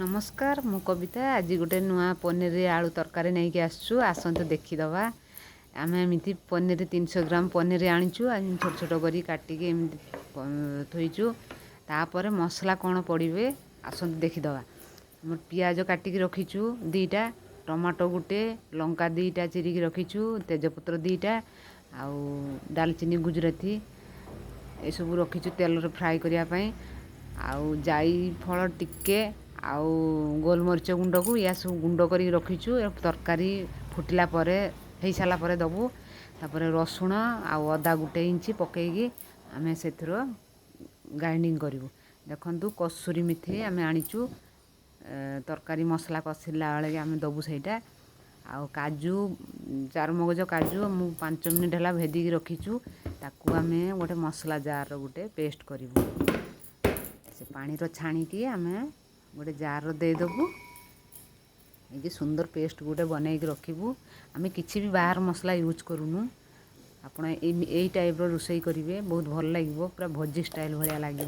नमस्कार मु कविता आज गोटे नुआ पनीर आलू तरकारी नहीं आसचु आसतु देखीदवा आम एमती पनीर 300 ग्राम पनीर आनीचु छोट छोट करी काटिकी एमती थोईचु तापर मसला कौन पड़े आसतु देखीदवा आम पियाज काटिकी रखीचु 2टा टमाटो गुटे लंका 2टा चिरिकी रखीचु तेजपत्र 2टा आउ दालचीनी गुजराती ये सब रखीचु तेल फ्राए करने आउ जाई फल टिके आउ गोलमरीच गुंड को या सब गुंड कर रखीचु तरकारी फुटिला हो सारा पर दबु तापर रसुण आउ अदा गोटे इंच पकईकी आम से ग्राइंडिंग करूँ देखु कसूरी मेथी आम आनीचु तरकारी मसला कषिला बेले आम दबु सहीटा आउ काजू चारमगज काजू मु 5 मिनिट है भेदिकी रखीचु ताकू आम गोटे मसला जार गोटे पेस्ट करूँ से पानी छाणिकी आम गोटे जार देदेबू ये सुंदर पेस्ट गोटे बनईकी रखू आम किसी भी बाहर मसला यूज करूँ आपण यही टाइप रोसई करेंगे बहुत भल लगे पूरा भजी स्टाइल भाया लगे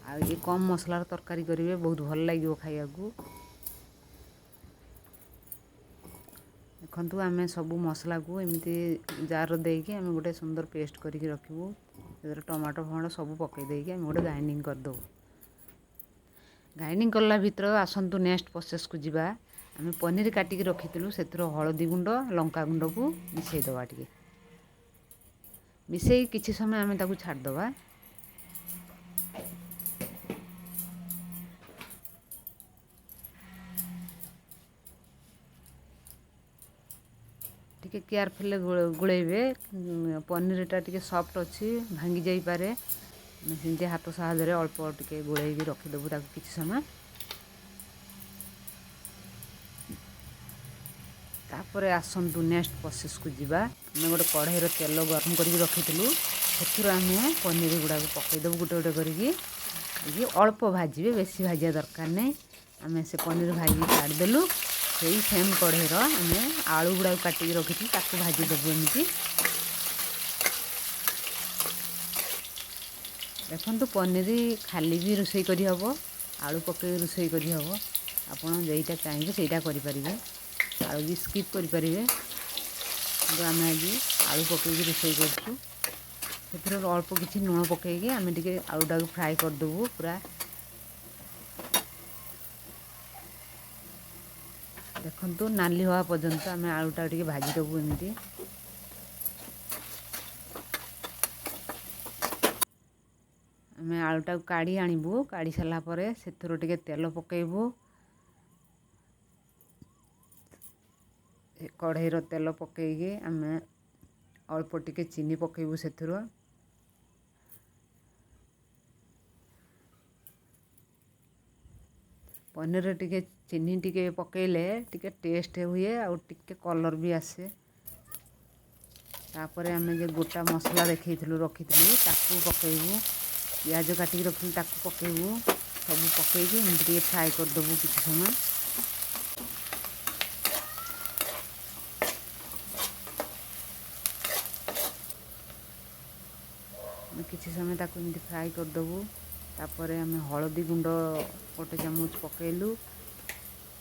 आ ये कम मसलार तरकारी करेंगे बहुत भल लगे खाया देखु आम सब मसला को एमती जार देकी आम गोटे सुंदर पेस्ट करके रखू टमाटो फमाटो सब पकई देकी आम गोटे ग्राइंडिंग करदे ग्राइंडिंग कला भितर आसतु नेक्स्ट प्रोसेस को जीवा आम पनीर काटिकी रखी से हलदी गुंड लंका गुंड को मिसईदवा टे मिसई किसी समय आम ताकू छाड़दवा टिके केयरफुल गोलेबे पनीरटा टिके सॉफ्ट अच्छी भांगी जाई पारे सेमती हाथ साहाଯ୍ୟରେ अल्प टिके गोलेकी रखीदेबू ताकू किसी समय तापर आसतु नेक्स्ट प्रोसेस को जीवा आम गोटे कढ़ाई तेल गरम करके रखी से आम पनीर गुड़ाक पकईदेबू गोटे गोटे करके अल्प भाजबे बेसी भाजिया दरकार नहीं आम से पनीर भाजी काढ़ीदेलु से सेम कढ़ाईर आम आलू गुड़ाक काटिकी रखी भाजीदेबू एमती देखु पनीर खाली भी रोसई करी हबो आलू पकई रोसई करी हबो आपण जेटा चाहिए सेटा करि परिबे आलू भी स्किप करि परिबे जो आम आज आलू पकई रोसई करछु से अल्प किसी लुण पकईकी आम टिके आलूटा फ्राए करदेबू पूरा देखु नाली हवा पर्यंत आम आलूटा टिके भाजीदेबू एमती आम आलूटा काढ़ी आणबू काढ़ी सारापर से टे तेल पकईबू कढ़ईर तेल पकईकी आम अल्प टिके चीनी पकईबू से पनीर टिके चीनी टिके पकईले टिके टेस्ट हुए आउ टिके कलर भी आसे तापर आम जो गोटा मसला देखी रखी ताकू पकईबू पियाज काटिकी रखी ताकू पकईबू सब पकईकी एमती फ्राए करदेबू किसी समय किसी समय ताकू एमती फ्राए करदेबू तापर आम हलदी गुंड गोटे चामच पकईलु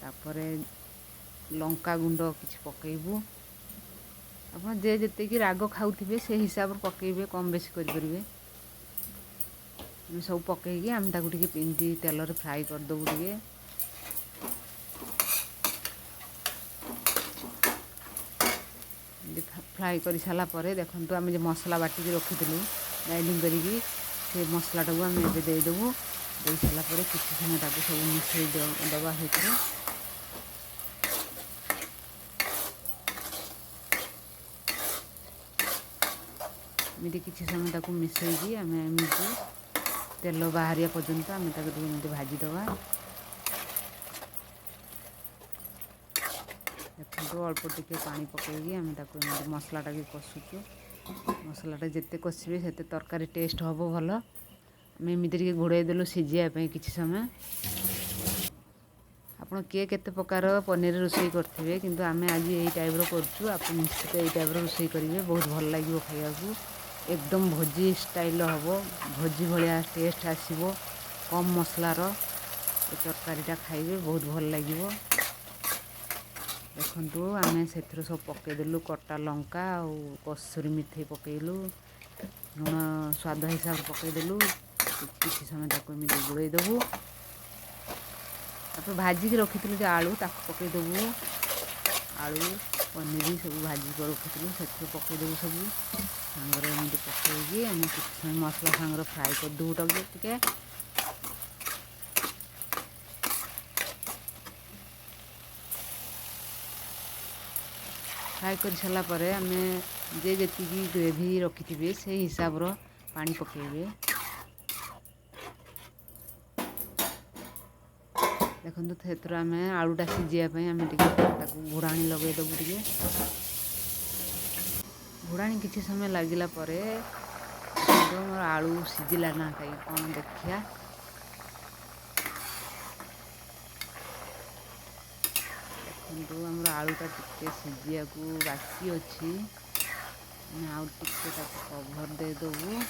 तापर लंका गुंड किसी पकईबू आप जे जेतिकी राग खाऊे से हिसाब से पकईबे कम बेसी करें सब पकईकी आम ताकू टिके एमती तेल फ्राए करदेबू टिके फ्राए कर सारा पर देखु आम जो मसला बाटिकी रखी ग्राइंडिंग करी से मसलाटा को आम एबे देदेबू दे सारा पर किसी समय ताकू सब मिसई दबा होकर एमती किसी समय ताकू मिसईकी आम एमती तेल बाहरिया पर्यंत आम एमती भाजीदवा देखो अल्प टिके पानी पकईकी आम मसलाटा भी कषुचु मसलाटा जिते कषिबे सेते तरकारी टेस्ट हम भल आम एमती घोड़ाई देलु सीझापी किसी समय आपड़ किए केते प्रकार पनीर रोसई करते किंतु आम आज यही टाइप करछु आप निश्चित यही टाइप रोसई करेंगे बहुत भल लगे खाया एकदम भोजी स्टाइल हम भोजी भाया टेस्ट आसो कम मसलार ଏ ତରକାରୀଟା ଖାଇବେ ବହୁତ ଭଲ ଲାଗିବ। ଦେଖନ୍ତୁ ଆମେ ସେଥିରେ ସବୁ ପକାଇଦେଲୁ କଟା ଲଙ୍କା ଆଉ କସୁରୀ ମେଥି ପକାଇଲୁ, ଲୁଣ ସ୍ୱାଦ ହିସାବରେ ପକାଇଦେଲୁ। କିଛି ସମୟ ତାକୁ ଏମିତି ଗୋଳେଇ ଦେବୁ। ତାପରେ ଭାଜିକି ରଖିଥିଲୁ ଯେ ଆଳୁ ତାକୁ ପକାଇଦେବୁ। ଆଳୁ ପନିର ସବୁ ଭାଜିକି ରଖିଥିଲୁ ସେଥିରେ ପକାଇଦେବୁ ସବୁ ସାଙ୍ଗରେ ଏମିତି ପକାଇକି ଆମେ କିଛି ସମୟ ମସଲା ସାଙ୍ଗରେ ଫ୍ରାଏ କରିଦେବୁ ତାକୁ ଟିକେ। ଫ୍ରାଏ କରି ସାରିଲା ପରେ ଆମେ ଯେତିକି ଗ୍ରେଭି ରଖିଥିବେ ସେଇ ହିସାବର ପାଣି ପକାଇବେ। ଦେଖନ୍ତୁ ସେଥିରେ ଆମେ ଆଳୁଟା ସିଝିବା ପାଇଁ ଆମେ ଟିକେ ତାକୁ ଘୋଡ଼ାଣି ଲଗାଇଦେବୁ। ଟିକେ ଘୋଡ଼ାଣି କିଛି ସମୟ ଲାଗିଲା ପରେ ମୋର ଆଳୁ ସିଝିଲା ନା କାଇଁ କ'ଣ ଦେଖିବା। ଦେଖନ୍ତୁ ଆମର ଆଳୁଟା ଟିକେ ସିଝିବାକୁ ବାକି ଅଛି। ଆମେ ଆଉ ଟିକେ ତାକୁ କଭର୍ ଦେଇଦେବୁ।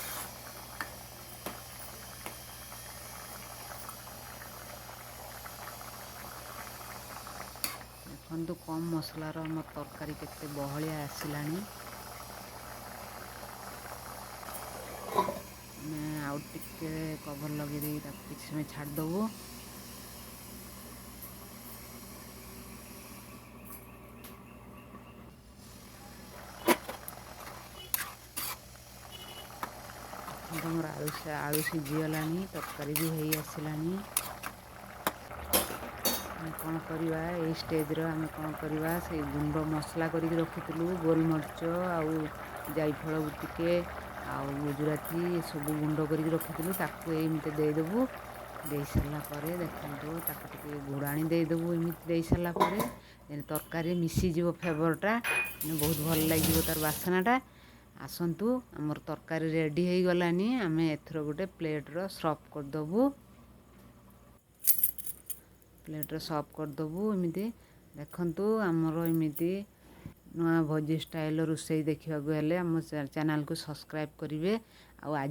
ଦେଖନ୍ତୁ କମ୍ ମସଲାର ମୋ ତରକାରୀ କେତେ ବହଳିଆ ଆସିଲାଣି। ଆମେ ଆଉ ଟିକେ କଭର୍ ଲଗାଇ ଦେଇକି ତାକୁ କିଛି ସମୟ ଛାଡ଼ିଦେବୁ। ଆମର ଆଳୁ ସିଝିଗଲାଣି, ତରକାରୀ ବି ହେଇ ଆସିଲାଣି। ଆମେ କ'ଣ କରିବା ଏଇ ଷ୍ଟେଜ୍ରେ ଆମେ କ'ଣ କରିବା, ସେଇ ଗୁଣ୍ଡ ମସଲା କରିକି ରଖିଥିଲୁ ଗୋଲମରିଚ ଆଉ ଜାଇଫଳ ଟିକେ ଆଉ ଗୁଜୁରାତି ଏସବୁ ଗୁଣ୍ଡ କରିକି ରଖିଥିଲୁ ତାକୁ ଏମିତି ଦେଇଦେବୁ। ଦେଇ ସାରିଲା ପରେ ଦେଖନ୍ତୁ ତାକୁ ଟିକେ ଘୋଡ଼ାଣି ଦେଇଦେବୁ। ଏମିତି ଦେଇ ସାରିଲା ପରେ ତରକାରୀ ମିଶିଯିବ ଫ୍ଲେଭର୍ଟା, ବହୁତ ଭଲ ଲାଗିବ ତାର ବାସ୍ନାଟା। ଆସନ୍ତୁ ଆମର ତରକାରୀ ରେଡ଼ି ହେଇଗଲାନି। ଆମେ ଏଥର ଗୋଟେ ପ୍ଲେଟ୍ର ସର୍ଭ କରିଦେବୁ। ପ୍ଲେଟ୍ରେ ସର୍ଭ କରିଦେବୁ। ଏମିତି ଦେଖନ୍ତୁ ଆମର ଏମିତି ନୂଆ ଭୋଜି ଷ୍ଟାଇଲ୍ ରୋଷେଇ ଦେଖିବାକୁ ହେଲେ ଆମ ଚ୍ୟାନେଲ୍କୁ ସବସ୍କ୍ରାଇବ୍ କରିବେ। ଆଉ